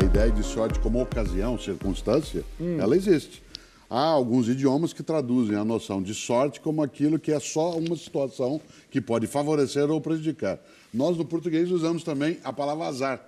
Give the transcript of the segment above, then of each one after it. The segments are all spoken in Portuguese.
ideia de sorte como ocasião, circunstância, ela existe. Há alguns idiomas que traduzem a noção de sorte como aquilo que é só uma situação que pode favorecer ou prejudicar. Nós, no português, usamos também a palavra azar.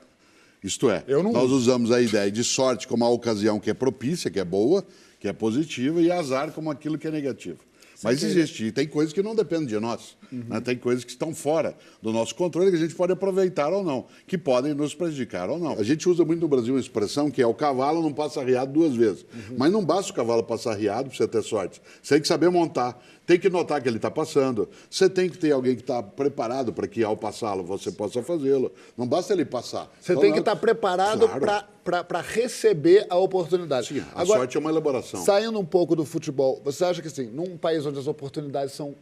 Isto é, nós usamos a ideia de sorte como a ocasião que é propícia, que é boa, que é positiva, e azar como aquilo que é negativo. Mas existe, e tem coisas que não dependem de nós. Né? Tem coisas que estão fora do nosso controle, que a gente pode aproveitar ou não, que podem nos prejudicar ou não. A gente usa muito no Brasil uma expressão que é o cavalo não passa arriado 2 vezes. Mas não basta o cavalo passar arriado para você ter sorte. Você tem que saber montar, tem que notar que ele está passando. Você tem que ter alguém que está preparado para que, ao passá-lo, você possa fazê-lo. Não basta ele passar. Você então, tem que estar preparado para receber a oportunidade. Sim, a sorte é uma elaboração. Saindo um pouco do futebol, você acha que, assim, num país onde as oportunidades são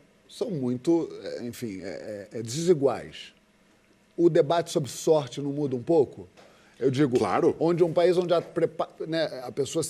muito, enfim, desiguais, o debate sobre sorte não muda um pouco? Eu digo, claro. Onde um país onde a pessoa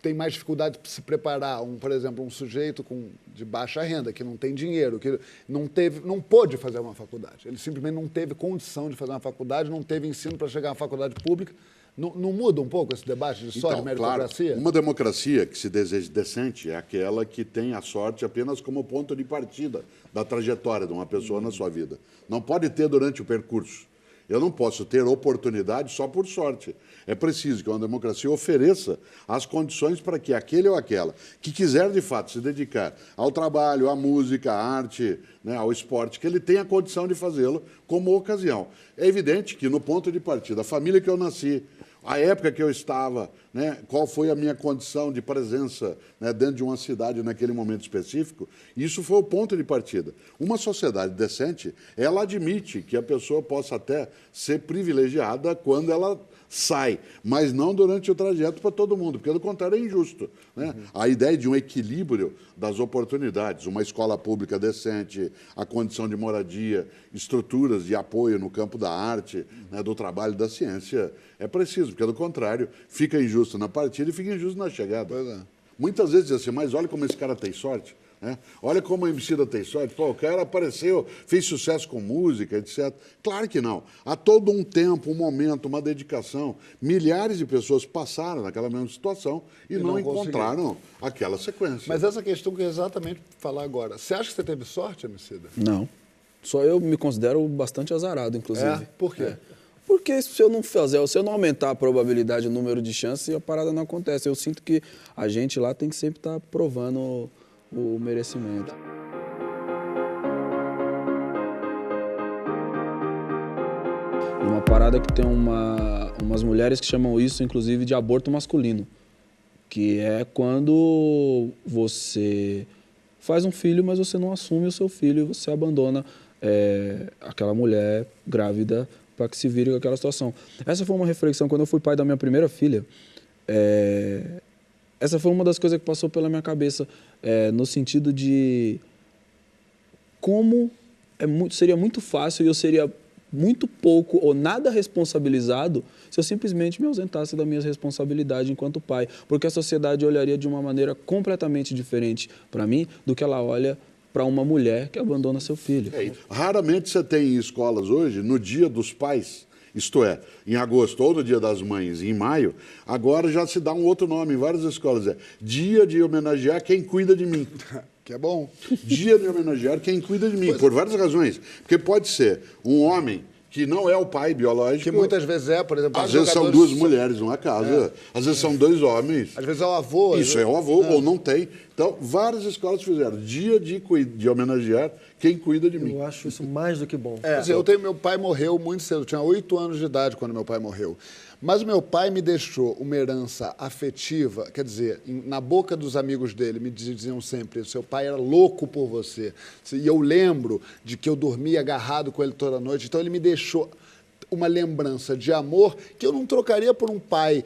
tem mais dificuldade de se preparar, por exemplo, um sujeito de baixa renda, que não tem dinheiro, que não pôde fazer uma faculdade. Ele simplesmente não teve condição de fazer uma faculdade, não teve ensino para chegar a uma faculdade pública. Não muda um pouco esse debate de sorte, meritocracia? Claro. Uma democracia que se deseja decente é aquela que tem a sorte apenas como ponto de partida da trajetória de uma pessoa na sua vida. Não pode ter durante o percurso. Eu não posso ter oportunidade só por sorte. É preciso que uma democracia ofereça as condições para que aquele ou aquela que quiser, de fato, se dedicar ao trabalho, à música, à arte, né, ao esporte, que ele tenha a condição de fazê-lo como ocasião. É evidente que, no ponto de partida, a família que eu nasci, a época que eu estava, né, qual foi a minha condição de presença, né, dentro de uma cidade naquele momento específico, isso foi o ponto de partida. Uma sociedade decente, ela admite que a pessoa possa até ser privilegiada quando ela sai, mas não durante o trajeto para todo mundo, porque, do contrário, é injusto. Né? A ideia de um equilíbrio das oportunidades, uma escola pública decente, a condição de moradia, estruturas de apoio no campo da arte, né, do trabalho, da ciência, é preciso, porque, do contrário, fica injusto na partida e fica injusto na chegada. Pois é. Muitas vezes diz assim, mas olha como esse cara tem sorte. Né? Olha como a Emicida tem sorte. Pô, o cara apareceu, fez sucesso com música, etc. Claro que não. Há todo um tempo, um momento, uma dedicação. Milhares de pessoas passaram naquela mesma situação e não encontraram aquela sequência. Mas essa questão que eu exatamente falar agora. Você acha que você teve sorte, Emicida? Não. Só eu me considero bastante azarado, inclusive. Por quê? Porque se eu não aumentar a probabilidade, o número de chances, a parada não acontece. Eu sinto que a gente lá tem que sempre estar provando o merecimento. Uma parada que tem umas mulheres que chamam isso, inclusive, de aborto masculino, que é quando você faz um filho, mas você não assume o seu filho e você abandona aquela mulher grávida para que se vire com aquela situação. Essa foi uma reflexão quando eu fui pai da minha primeira filha. Essa foi uma das coisas que passou pela minha cabeça, no sentido de como seria muito fácil e eu seria muito pouco ou nada responsabilizado se eu simplesmente me ausentasse das minhas responsabilidades enquanto pai, porque a sociedade olharia de uma maneira completamente diferente para mim do que ela olha para uma mulher que abandona seu filho. Raramente você tem em escolas hoje, no Dia dos Pais, isto é, em agosto ou no Dia das Mães, em maio, agora já se dá um outro nome em várias escolas. É Dia de homenagear quem cuida de mim. Que é bom. Dia de homenagear quem cuida de mim, por várias razões. Porque pode ser um homem que não é o pai biológico. Que muitas vezes por exemplo... Às vezes são 2 mulheres numa casa, às vezes são 2 homens. Às vezes é o avô. Isso é o avô, ou não tem. Então, várias escolas fizeram dia de homenagear quem cuida de mim. Eu acho isso mais do que bom. Meu pai morreu muito cedo, eu tinha 8 anos de idade quando meu pai morreu. Mas o meu pai me deixou uma herança afetiva, quer dizer, na boca dos amigos dele me diziam sempre, seu pai era louco por você. E eu lembro de que eu dormia agarrado com ele toda noite, então ele me deixou uma lembrança de amor que eu não trocaria por um pai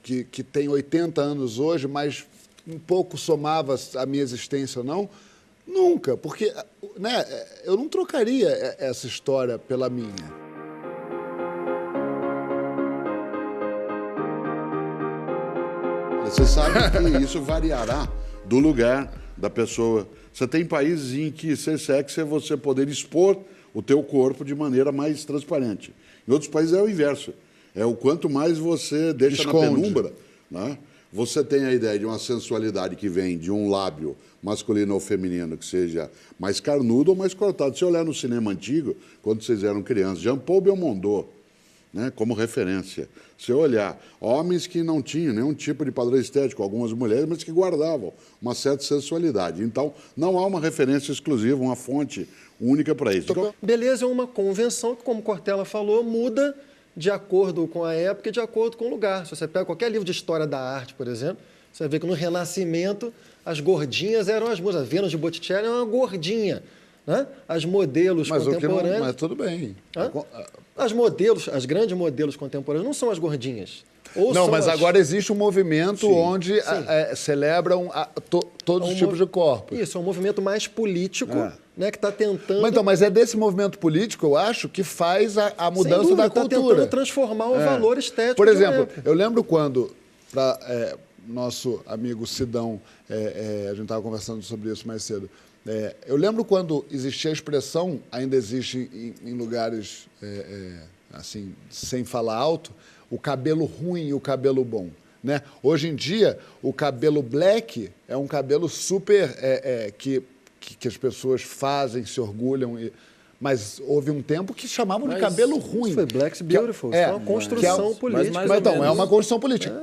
que tem 80 anos hoje, mas um pouco somava a minha existência, não? Nunca, porque eu não trocaria essa história pela minha. Você sabe que isso variará do lugar da pessoa. Você tem países em que ser sexy é você poder expor o teu corpo de maneira mais transparente. Em outros países é o inverso. É o quanto mais você deixa Esconde. na penumbra, né? Você tem a ideia de uma sensualidade que vem de um lábio masculino ou feminino que seja mais carnudo ou mais cortado. Se olhar no cinema antigo, quando vocês eram crianças, Jean-Paul Belmondo, né, como referência. Se olhar, homens que não tinham nenhum tipo de padrão estético, algumas mulheres, mas que guardavam uma certa sensualidade. Então, não há uma referência exclusiva, uma fonte única para isso. Beleza é uma convenção que, como Cortella falou, muda de acordo com a época e de acordo com o lugar. Se você pega qualquer livro de história da arte, por exemplo, você vai ver que no Renascimento as gordinhas eram as musas. A Vênus de Botticelli era uma gordinha. Né? As modelos contemporâneas... Mas tudo bem. As grandes modelos contemporâneas não são as gordinhas. Não, mas agora existe um movimento onde celebram todos os tipos de corpos. Isso, é um movimento mais político, né, que está tentando... Mas é desse movimento político, eu acho, que faz a mudança da cultura. Está tentando transformar o valor estético. Por exemplo, eu lembro quando, nosso amigo Sidão, a gente estava conversando sobre isso mais cedo, eu lembro quando existia a expressão, ainda existe em lugares assim, sem falar alto, o cabelo ruim e o cabelo bom. Né? Hoje em dia, o cabelo black é um cabelo super que as pessoas fazem, se orgulham. Mas houve um tempo que chamavam de cabelo ruim. Isso foi Black's Beautiful. Isso é uma construção política. Mas então, é uma construção política,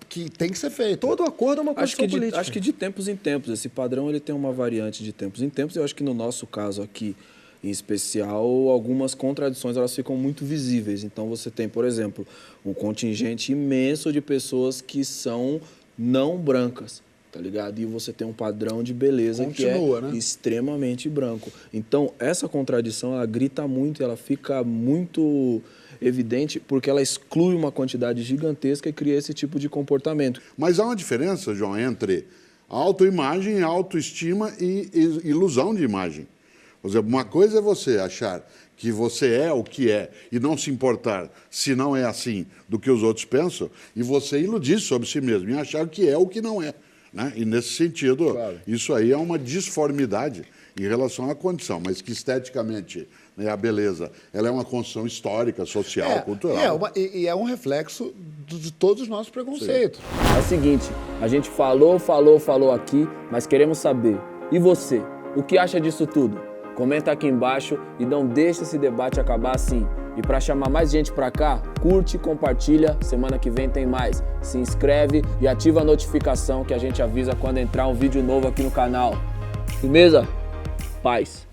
que tem que ser feita. Todo acordo é uma construção política. Acho que de tempos em tempos. Esse padrão ele tem uma variante de tempos em tempos. Eu acho que no nosso caso aqui, em especial, algumas contradições elas ficam muito visíveis. Então, você tem, por exemplo, um contingente imenso de pessoas que são não brancas, tá ligado? E você tem um padrão de beleza que é extremamente branco. Então, essa contradição, ela grita muito, ela fica muito evidente porque ela exclui uma quantidade gigantesca e cria esse tipo de comportamento. Mas há uma diferença, João, entre autoimagem, autoestima e ilusão de imagem. Por exemplo, uma coisa é você achar que você é o que é e não se importar se não é assim do que os outros pensam, e você iludir sobre si mesmo e achar que é o que não é. Né? E, nesse sentido, isso aí é uma disformidade em relação à condição, mas que esteticamente, né, a beleza ela é uma construção histórica, social, cultural. E é um reflexo de todos os nossos preconceitos. É o seguinte, a gente falou aqui, mas queremos saber, e você, o que acha disso tudo? Comenta aqui embaixo e não deixe esse debate acabar assim. E para chamar mais gente para cá, curte, compartilha. Semana que vem tem mais. Se inscreve e ativa a notificação que a gente avisa quando entrar um vídeo novo aqui no canal. Firmeza? Paz.